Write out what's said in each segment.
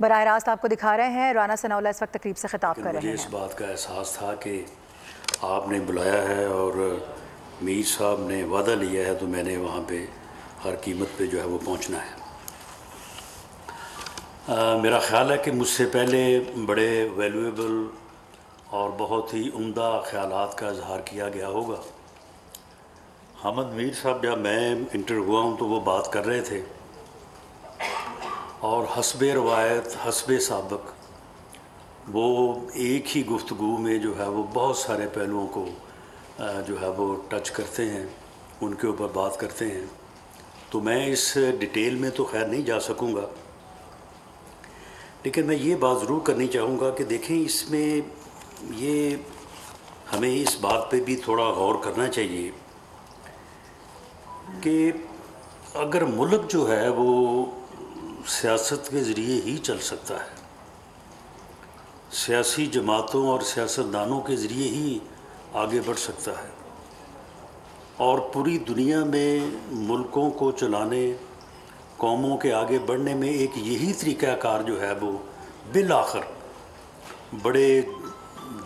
बराह रास्त आपको दिखा रहे हैं। राना सनाउल्लाह इस वक्त तकरीब से खिताब कर रहे हैं। मुझे इस बात का एहसास था कि आपने बुलाया है और मीर साहब ने वादा लिया है, तो मैंने वहाँ पे हर कीमत पे जो है वो पहुँचना है। मेरा ख़्याल है कि मुझसे पहले बड़े वैल्यूएबल और बहुत ही उम्दा ख़यालात का इजहार किया गया होगा। हमद मीर साहब जब मैं इंटर हुआ हूँ तो वो बात कर रहे थे और हस्बे रवायत हस्बे साबक वो एक ही गुफ्तगू में जो है वो बहुत सारे पहलुओं को जो है वो टच करते हैं, उनके ऊपर बात करते हैं। तो मैं इस डिटेल में तो खैर नहीं जा सकूँगा, लेकिन मैं ये बात ज़रूर करनी चाहूँगा कि देखें, इसमें ये हमें इस बात पे भी थोड़ा गौर करना चाहिए कि अगर मुल्क जो है वो सियासत के ज़रिए ही चल सकता है, सियासी जमातों और सियासतदानों के ज़रिए ही आगे बढ़ सकता है, और पूरी दुनिया में मुल्कों को चलाने, कौमों के आगे बढ़ने में एक यही तरीक़ाकार जो है वो बिल आखिर बड़े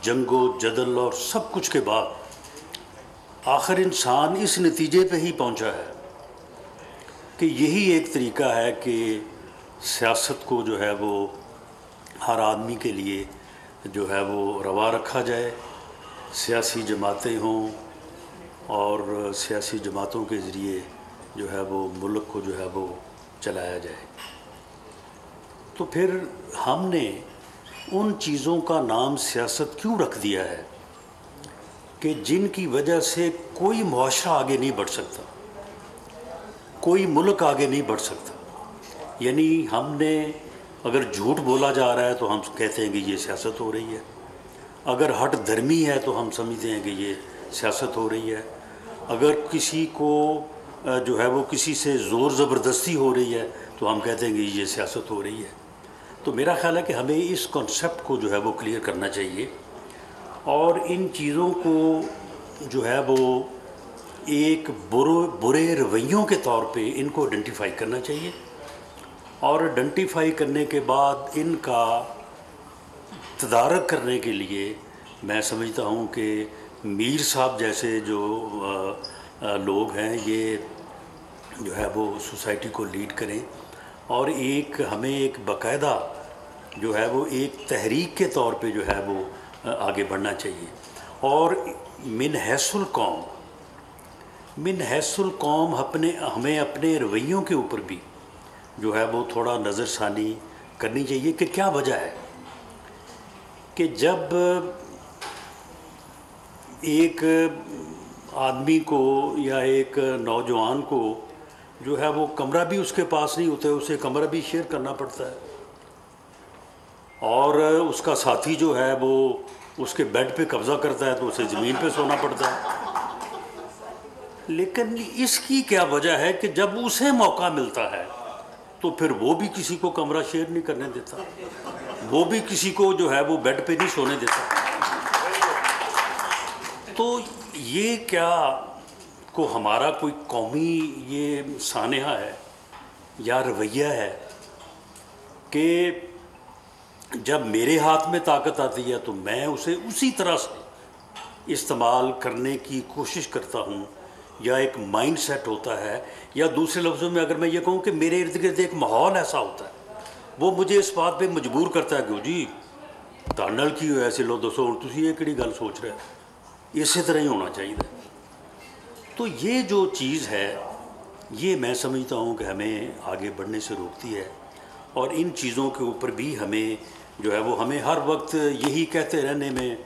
जंगो जदल और सब कुछ के बाद आखिर इंसान इस नतीजे पे ही पहुंचा है कि यही एक तरीका है कि सियासत को जो है वो हर आदमी के लिए जो है वो रवा रखा जाए, सियासी जमातें हों और सियासी जमातों के ज़रिए जो है वो मुल्क को जो है वो चलाया जाए। तो फिर हमने उन चीज़ों का नाम सियासत क्यों रख दिया है कि जिनकी वजह से कोई मुआशरा आगे नहीं बढ़ सकता, कोई मुल्क आगे नहीं बढ़ सकता। यानी हमने अगर झूठ बोला जा रहा है तो हम कहते हैं कि ये सियासत हो रही है, अगर हट धर्मी है तो हम समझते हैं कि ये सियासत हो रही है, अगर किसी को जो है वो किसी से ज़ोर ज़बरदस्ती हो रही है तो हम कहते हैं कि ये सियासत हो रही है। तो मेरा ख़्याल है कि हमें इस कॉन्सेप्ट को जो है वो क्लियर करना चाहिए और इन चीज़ों को जो है वो एक बुरे रवैयों के तौर पे इनको आइडेंटिफाई करना चाहिए, और आइडेंटिफाई करने के बाद इनका तदारक करने के लिए मैं समझता हूँ कि मीर साहब जैसे जो लोग हैं ये जो है वो सोसाइटी को लीड करें, और एक हमें एक बाकायदा जो है वो एक तहरीक के तौर पे जो है वो आगे बढ़ना चाहिए। और मिन हैसुल कौम हमें अपने रवैयों के ऊपर भी जो है वो थोड़ा नज़रसानी करनी चाहिए कि क्या वजह है कि जब एक आदमी को या एक नौजवान को जो है वो कमरा भी उसके पास नहीं होता है, उसे कमरा भी शेयर करना पड़ता है, और उसका साथी जो है वो उसके बेड पे कब्ज़ा करता है तो उसे ज़मीन पे सोना पड़ता है। लेकिन इसकी क्या वजह है कि जब उसे मौका मिलता है तो फिर वो भी किसी को कमरा शेयर नहीं करने देता, वो भी किसी को जो है वो बेड पे नहीं सोने देता। तो ये क्या को हमारा कोई कौमी ये सानेहा है या रवैया है कि जब मेरे हाथ में ताकत आती है तो मैं उसे उसी तरह से इस्तेमाल करने की कोशिश करता हूँ, या एक माइंड सेट होता है, या दूसरे लफ्ज़ों में अगर मैं ये कहूँ कि मेरे इर्द गिर्द एक माहौल ऐसा होता है वो मुझे इस बात पे मजबूर करता है कि जी तानल की हो ऐसे लो दसो तुसी ये किहड़ी गल सोच रहे हो, इसी तरह ही होना चाहिए। तो ये जो चीज़ है ये मैं समझता हूँ कि हमें आगे बढ़ने से रोकती है, और इन चीज़ों के ऊपर भी हमें जो है वो हमें हर वक्त यही कहते रहने में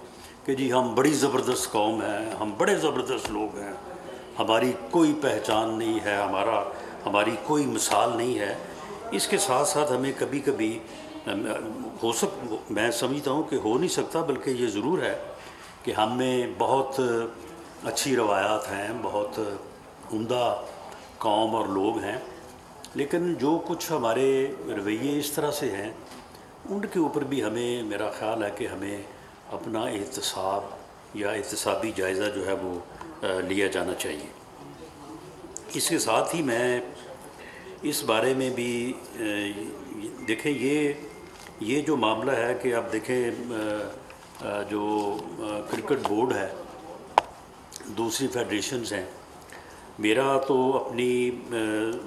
कि जी हम बड़ी ज़बरदस्त कौम है, हम बड़े ज़बरदस्त लोग हैं, हमारी कोई पहचान नहीं है, हमारी कोई मिसाल नहीं है, इसके साथ साथ हमें कभी कभी मैं समझता हूँ कि हो नहीं सकता, बल्कि ये ज़रूर है कि हम में बहुत अच्छी रवायात हैं, बहुत उम्दा कौम और लोग हैं, लेकिन जो कुछ हमारे रवैये इस तरह से हैं उनके ऊपर भी हमें, मेरा ख़्याल है कि हमें अपना एहतसाब या एहतसाबी जायज़ा जो है वो लिया जाना चाहिए। इसके साथ ही मैं इस बारे में भी देखें, ये ये जो मामला है कि आप देखें जो क्रिकेट बोर्ड है, दूसरी फेडरेशंस हैं, मेरा तो अपनी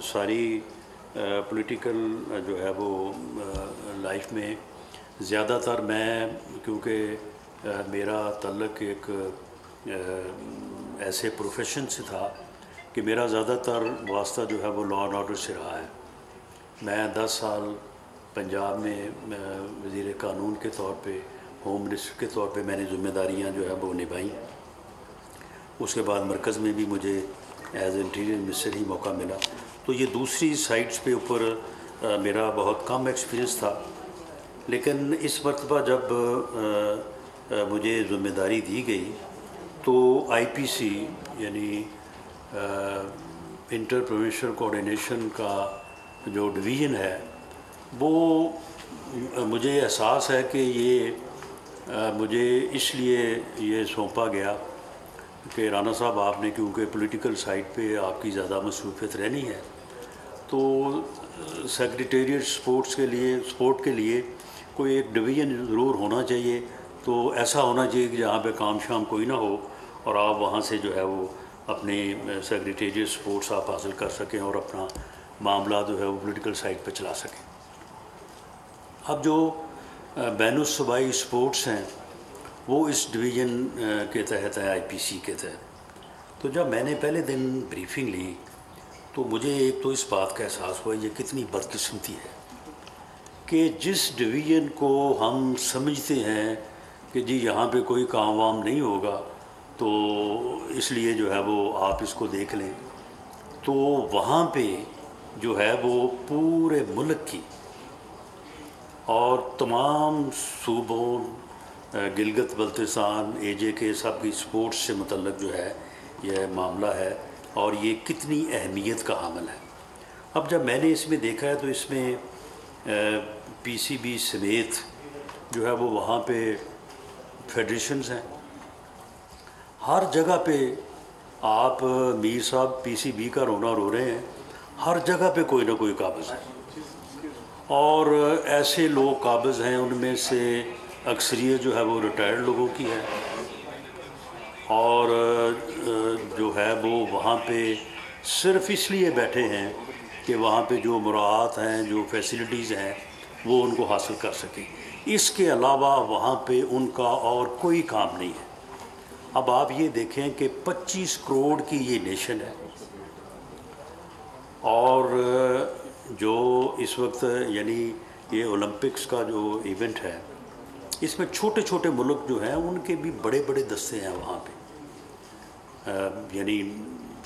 सारी पॉलिटिकल जो है वो लाइफ में ज़्यादातर मैं, क्योंकि मेरा तल्लक एक ऐसे प्रोफेशन से था कि मेरा ज़्यादातर वास्ता जो है वो लॉ एंड ऑर्डर से रहा है। मैं 10 साल पंजाब में वज़ीर कानून के तौर पे, होम मिनिस्टर के तौर पे मैंने ज़िम्मेदारियाँ जो है वो निभाई। उसके बाद मरकज़ में भी मुझे एज इंटीरियर मिनिस्टर ही मौका मिला। तो ये दूसरी साइट्स पे ऊपर मेरा बहुत कम एक्सपीरियंस था। लेकिन इस मरतबा जब मुझे ज़िम्मेदारी दी गई तो आईपीसी यानी इंटर प्रोविंशियल कोऑर्डिनेशन का जो डिवीज़न है, वो मुझे एहसास है कि ये मुझे इसलिए ये सौंपा गया कि राना साहब आपने, क्योंकि पॉलिटिकल साइड पे आपकी ज़्यादा मसरूफियत रहनी है, तो सेक्रेटेरिएट स्पोर्ट के लिए कोई एक डिवीज़न ज़रूर होना चाहिए। तो ऐसा होना चाहिए कि जहाँ पे काम शाम कोई ना हो और आप वहाँ से जो है वो अपने सेक्रेटेरिएट स्पोर्ट्स आप हासिल कर सकें और अपना मामला जो है वो पॉलिटिकल साइड पे चला सकें। अब जो बैनुल-सूबाई स्पोर्ट्स हैं वो इस डिवीज़न के तहत है, आईपीसी के तहत। तो जब मैंने पहले दिन ब्रीफिंग ली तो मुझे एक तो इस बात का एहसास हुआ ये कितनी बदकिस्मती है कि जिस डिवीज़न को हम समझते हैं कि जी यहाँ पे कोई काम वाम नहीं होगा तो इसलिए जो है वो आप इसको देख लें, तो वहाँ पे जो है वो पूरे मुल्क की और तमाम सूबों, गिलगित बल्तिस्तान, एजे के सब की स्पोर्ट्स से मुतल्लक जो है यह मामला है और ये कितनी अहमियत का हामिल है। अब जब मैंने इसमें देखा है तो इसमें पीसीबी समेत जो है वो वहाँ पे फेडरेशंस हैं। हर जगह पे आप मीर साहब पीसीबी का रोना रो रहे हैं, हर जगह पे कोई ना कोई काबिज़ है और ऐसे लोग काबिज़ हैं, उनमें से अक्सरियत जो है वो रिटायर्ड लोगों की है और जो है वो वहाँ पे सिर्फ इसलिए बैठे हैं कि वहाँ पे जो मुराद हैं, जो फैसिलिटीज़ हैं वो उनको हासिल कर सकें। इसके अलावा वहाँ पे उनका और कोई काम नहीं है। अब आप ये देखें कि 25 करोड़ की ये नेशन है और जो इस वक्त यानी ये ओलंपिक्स का जो इवेंट है, इसमें छोटे छोटे मुल्क जो हैं उनके भी बड़े बड़े दस्ते हैं वहाँ पे, यानी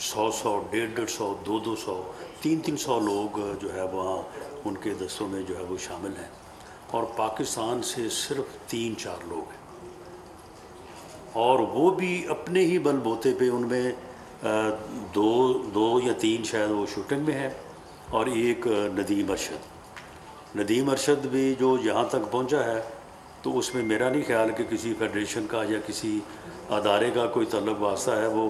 100, 150, 200, 300 लोग जो है वहाँ उनके दस्तों में जो है वो शामिल हैं और पाकिस्तान से सिर्फ 3-4 लोग हैं और वो भी अपने ही बलबूते पे, उनमें दो या तीन शायद वो शूटिंग में है और एक नदीम अरशद भी जो यहाँ तक पहुँचा है, तो उसमें मेरा नहीं ख्याल कि किसी फेडरेशन का या किसी अदारे का कोई तल्लुक़ वास्ता है। वो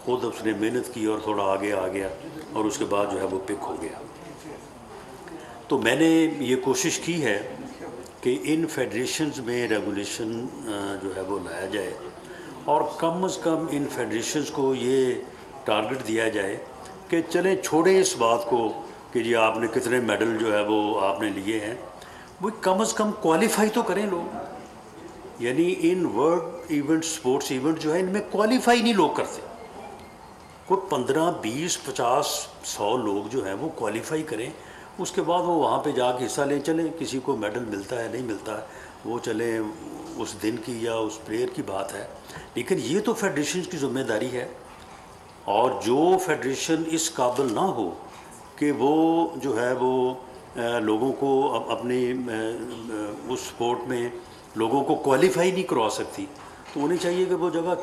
ख़ुद उसने मेहनत की और थोड़ा आगे आ गया और उसके बाद जो है वो पिक हो गया। तो मैंने ये कोशिश की है कि इन फेडरेशंस में रेगुलेशन जो है वो लाया जाए और कम से कम इन फेडरेशंस को ये टारगेट दिया जाए कि चलें छोड़ें इस बात को कि जी आपने कितने मेडल जो है वो आपने लिए हैं, वो कम से कम क्वालिफाई तो करें लोग। यानी in world event, sports event जो है इनमें क्वालिफाई नहीं लोग करते। कोई 15, 20, 50, 100 लोग जो हैं वो क्वालिफाई करें, उसके बाद वो वहाँ पे जाके हिस्सा लें। चलें किसी को मेडल मिलता है नहीं मिलता है वो चले उस दिन की या उस प्लेयर की बात है, लेकिन ये तो फेडरेशन की ज़िम्मेदारी है। और जो फेडरेशन इस काबिल ना हो कि वो जो है वो लोगों को अपने उस स्पोर्ट में लोगों को क्वालिफाई नहीं करवा सकती, तो उन्हें चाहिए कि वो जगह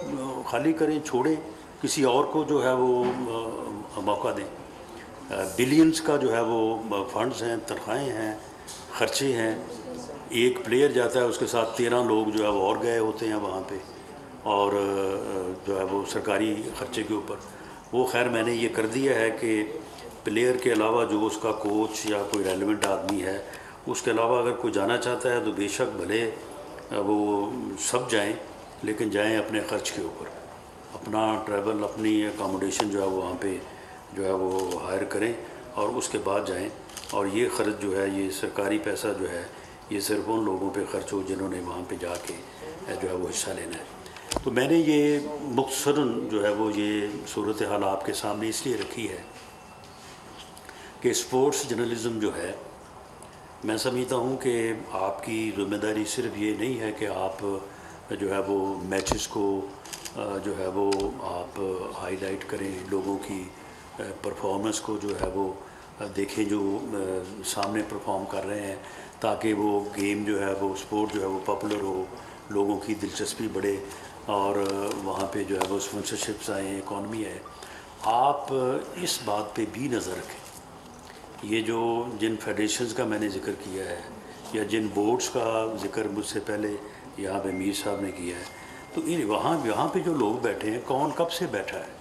खाली करें, छोड़ें, किसी और को जो है वो मौका दें। बिलियंस का जो है वो फंड्स हैं, तनख्वाहें हैं, ख़र्चे हैं। एक प्लेयर जाता है उसके साथ 13 लोग जो है वो और गए होते हैं वहाँ पे और जो है वो सरकारी ख़र्चे के ऊपर। वो खैर मैंने ये कर दिया है कि प्लेयर के अलावा जो उसका कोच या कोई रेलेवेंट आदमी है उसके अलावा अगर कोई जाना चाहता है तो बेशक भले वो सब जाएं, लेकिन जाएं अपने ख़र्च के ऊपर, अपना ट्रैवल, अपनी अकोमोडेशन जो है वो वहाँ पे जो है वो हायर करें और उसके बाद जाएं। और ये ख़र्च जो है, ये सरकारी पैसा जो है, ये सिर्फ उन लोगों पे ख़र्च हो जिन्होंने वहाँ पे जाके जो है वो हिस्सा लेना है। तो मैंने ये मुख्तसरन जो है वो ये सूरत हाल आपके सामने इसलिए रखी है कि स्पोर्ट्स जर्नलिज़म जो है, मैं समझता हूँ कि आपकी ज़िम्मेदारी सिर्फ ये नहीं है कि आप जो है वो मैचेस को जो है वो आप हाईलाइट करें, लोगों की परफॉर्मेंस को जो है वो देखें जो सामने परफॉर्म कर रहे हैं, ताकि वो गेम जो है वो स्पोर्ट जो है वो पॉपुलर हो, लोगों की दिलचस्पी बढ़े और वहाँ पे जो है वो स्पॉन्सरशिप्स आए, इकॉनमी है। आप इस बात पे भी नज़र रखें। ये जो जिन फेडरेशंस का मैंने ज़िक्र किया है या जिन बोर्ड्स का ज़िक्र मुझसे पहले यहाँ पे मीर साहब ने किया है, तो इन यहाँ पे जो लोग बैठे हैं, कौन कब से बैठा है,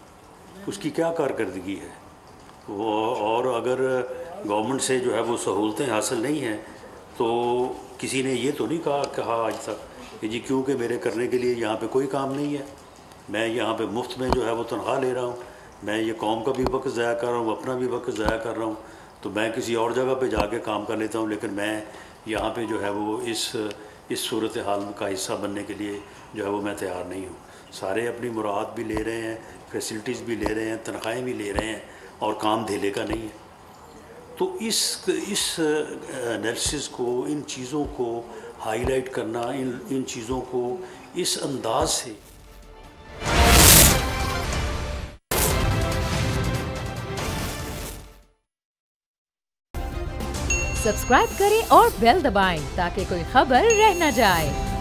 उसकी क्या कारकर्दगी है वो, और अगर गवर्नमेंट से जो है वो सहूलतें हासिल नहीं हैं तो किसी ने ये तो नहीं कहा आज तक कि जी क्योंकि मेरे करने के लिए यहाँ पे कोई काम नहीं है, मैं यहाँ पे मुफ्त में जो है वो तनख्वाह ले रहा हूँ, मैं ये कौम का भी वक्त ज़ाया कर रहा हूँ, अपना भी वक्त ज़ाया कर रहा हूँ, तो मैं किसी और जगह पे जाके काम कर लेता हूँ, लेकिन मैं यहाँ पे जो है वो इस सूरत हाल का हिस्सा बनने के लिए जो है वो मैं तैयार नहीं हूँ। सारे अपनी मुराद भी ले रहे हैं, फैसिलिटीज़ भी ले रहे हैं, तनख्वाहें भी ले रहे हैं और काम धेले का नहीं है। तो इस एनालिसिस को, इन चीज़ों को हाईलाइट करना, इन चीज़ों को इस अंदाज से सब्सक्राइब करें और बेल दबाएं ताकि कोई खबर रह न जाए।